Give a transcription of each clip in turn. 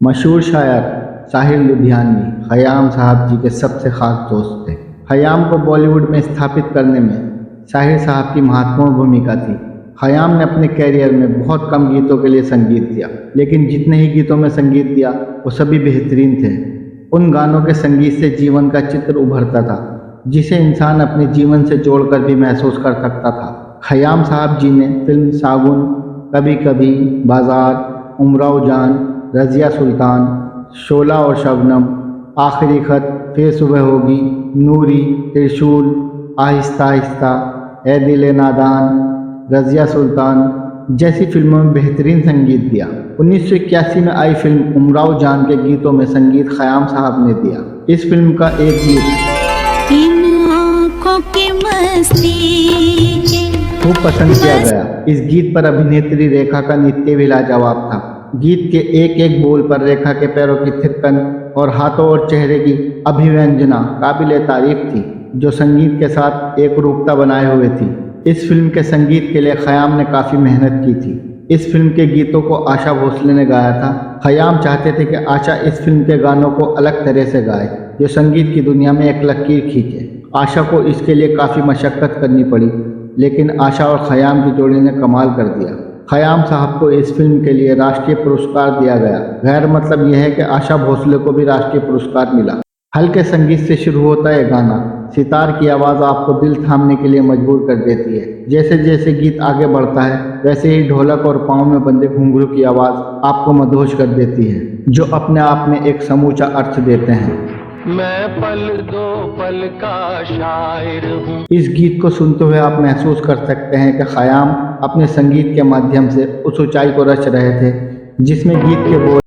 मशहूर शायर साहिर लुधियानवी खयाम साहब जी के सबसे ख़ास दोस्त थे। खयाम को बॉलीवुड में स्थापित करने में साहिर साहब की महत्वपूर्ण भूमिका थी। खयाम ने अपने कैरियर में बहुत कम गीतों के लिए संगीत दिया, लेकिन जितने ही गीतों में संगीत दिया वो सभी बेहतरीन थे। उन गानों के संगीत से जीवन का चित्र उभरता था, जिसे इंसान अपने जीवन से जोड़कर भी महसूस कर सकता था। खयाम साहब जी ने फिल्म सागुन, कभी कभी, बाजार, उमराव जान, रज़िया सुल्तान, शोला और शबनम, आखिरी खत, फिर सुबह होगी, नूरी, त्रिशूल, आहिस्ता आहिस्ता, ए दिल नादान, रज़िया सुल्तान जैसी फिल्मों में बेहतरीन संगीत दिया। 1981 में आई फिल्म उमराव जान के गीतों में संगीत खयाम साहब ने दिया। इस फिल्म का एक गीत इन आँखों की मस्ती खूब पसंद किया गया। इस गीत पर अभिनेत्री रेखा का नृत्य भी लाजवाब था। गीत के एक एक बोल पर रेखा के पैरों की थिरकन और हाथों और चेहरे की अभिव्यंजना काबिले तारीफ थी, जो संगीत के साथ एक रूपता बनाए हुए थी। इस फिल्म के संगीत के लिए खयाम ने काफ़ी मेहनत की थी। इस फिल्म के गीतों को आशा भोसले ने गाया था। खयाम चाहते थे कि आशा इस फिल्म के गानों को अलग तरह से गाए, जो संगीत की दुनिया में एक लकीर खींचे। आशा को इसके लिए काफ़ी मशक्क़त करनी पड़ी, लेकिन आशा और खयाम की जोड़ी ने कमाल कर दिया। खयाम साहब को इस फिल्म के लिए राष्ट्रीय पुरस्कार दिया गया। गैर मतलब यह है कि आशा भोसले को भी राष्ट्रीय पुरस्कार मिला। हल्के संगीत से शुरू होता है गाना। सितार की आवाज़ आपको दिल थामने के लिए मजबूर कर देती है। जैसे जैसे गीत आगे बढ़ता है, वैसे ही ढोलक और पाँव में बंधे घुंघरू की आवाज़ आपको मदहोश कर देती है, जो अपने आप में एक समूचा अर्थ देते हैं। मैं पल दो पल का शायर हूँ। इस गीत को सुनते हुए आप महसूस कर सकते हैं कि खयाम अपने संगीत के माध्यम से उस ऊंचाई को रच रहे थे, जिसमें गीत के बोल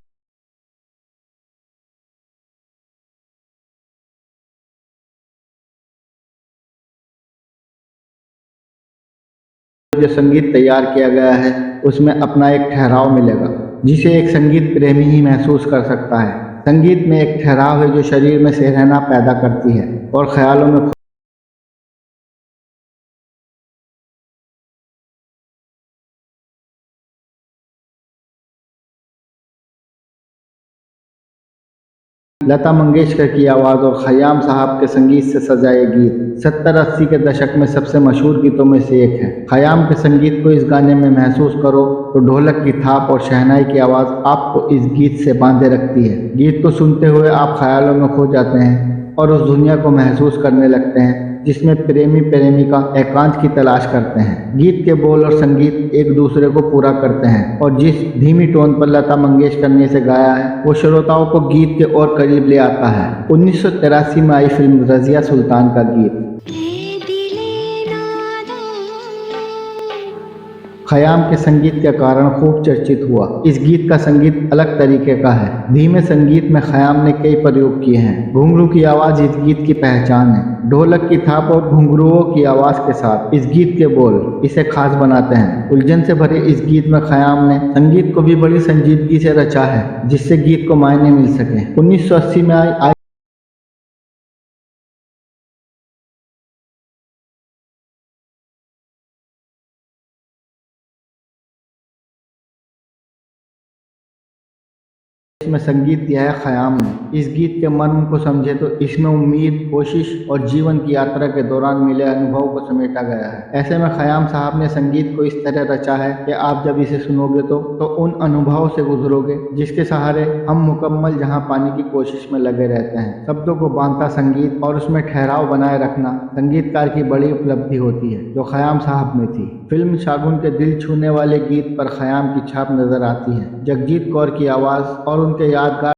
जो संगीत तैयार किया गया है उसमें अपना एक ठहराव मिलेगा, जिसे एक संगीत प्रेमी ही महसूस कर सकता है। संगीत में एक ठहराव है जो शरीर में सहना पैदा करती है और ख्यालों में लता मंगेशकर की आवाज़ और खयाम साहब के संगीत से सजा ये गीत 70-80 के दशक में सबसे मशहूर गीतों में से एक है। खयाम के संगीत को इस गाने में महसूस करो तो ढोलक की थाप और शहनाई की आवाज़ आपको इस गीत से बांधे रखती है। गीत को सुनते हुए आप ख्यालों में खो जाते हैं और उस दुनिया को महसूस करने लगते हैं जिसमें प्रेमी प्रेमिका एकांत की तलाश करते हैं। गीत के बोल और संगीत एक दूसरे को पूरा करते हैं और जिस धीमी टोन पर लता मंगेशकर ने इसे गाया है वो श्रोताओं को गीत के और करीब ले आता है। 1983 में आई फिल्म रज़िया सुल्तान का गीत खयाम के संगीत के कारण खूब चर्चित हुआ। इस गीत का संगीत अलग तरीके का है। धीमे संगीत में खयाम ने कई प्रयोग किए हैं। घुंघरू की आवाज़ इस गीत की पहचान है। ढोलक की थाप और घुंघरुओं की आवाज़ के साथ इस गीत के बोल इसे खास बनाते हैं। उलझन से भरे इस गीत में खयाम ने संगीत को भी बड़ी संजीदगी से रचा है, जिससे गीत को मायने मिल सके। 1980 में आई इसमें संगीत दिया है खयाम ने। इस गीत के मर्म को समझे तो इसमें उम्मीद, कोशिश और जीवन की यात्रा के दौरान मिले अनुभव को समेटा गया है। ऐसे में खयाम साहब ने संगीत को इस तरह रचा है कि आप जब इसे सुनोगे तो उन अनुभवों से गुजरोगे जिसके सहारे हम मुकम्मल जहां पाने की कोशिश में लगे रहते हैं। शब्दों को बांधता संगीत और उसमें ठहराव बनाए रखना संगीतकार की बड़ी उपलब्धि होती है, जो खयाम साहब में थी। फिल्म शागुन के दिल छूने वाले गीत पर खयाम की छाप नजर आती है। जगजीत कौर की आवाज़ और उनके यादगार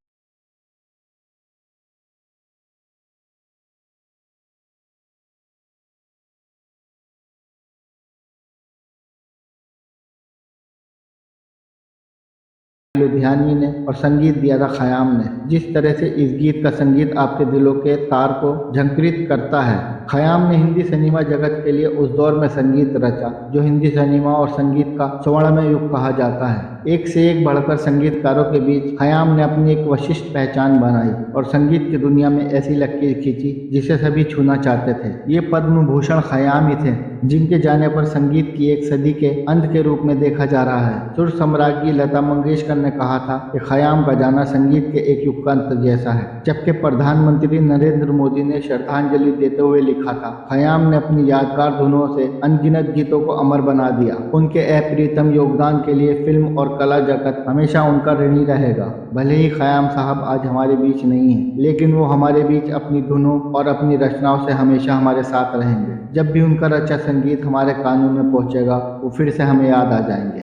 लुधियानवी ने और संगीत दिया था खयाम ने। जिस तरह से इस गीत का संगीत आपके दिलों के तार को झंकृत करता है खयाम ने हिंदी सिनेमा जगत के लिए उस दौर में संगीत रचा जो हिंदी सिनेमा और संगीत का स्वर्णमय युग कहा जाता है। एक से एक बढ़कर संगीतकारों के बीच खयाम ने अपनी एक विशिष्ट पहचान बनाई और संगीत की दुनिया में ऐसी लकीर खींची जिसे सभी छूना चाहते थे। ये पद्म भूषण खयाम ही थे जिनके जाने पर संगीत की एक सदी के अंत के रूप में देखा जा रहा है। सुर सम्राज्ञी लता मंगेशकर ने कहा था कि खयाम का जाना संगीत के एक युग का अंत जैसा है, जबकि प्रधानमंत्री नरेंद्र मोदी ने श्रद्धांजलि देते हुए लिखा था, खयाम ने अपनी यादगार धुनों से अनगिनत गीतों को अमर बना दिया। उनके अप्रियतम योगदान के लिए फिल्म और कला जगत हमेशा उनका ऋणी रहेगा। भले ही खयाम साहब आज हमारे बीच नहीं है, लेकिन वो हमारे बीच अपनी धुनों और अपनी रचनाओं से हमेशा हमारे साथ रहेंगे। जब भी उनका रचा संगीत हमारे कानों में पहुंचेगा वो फिर से हमें याद आ जाएंगे।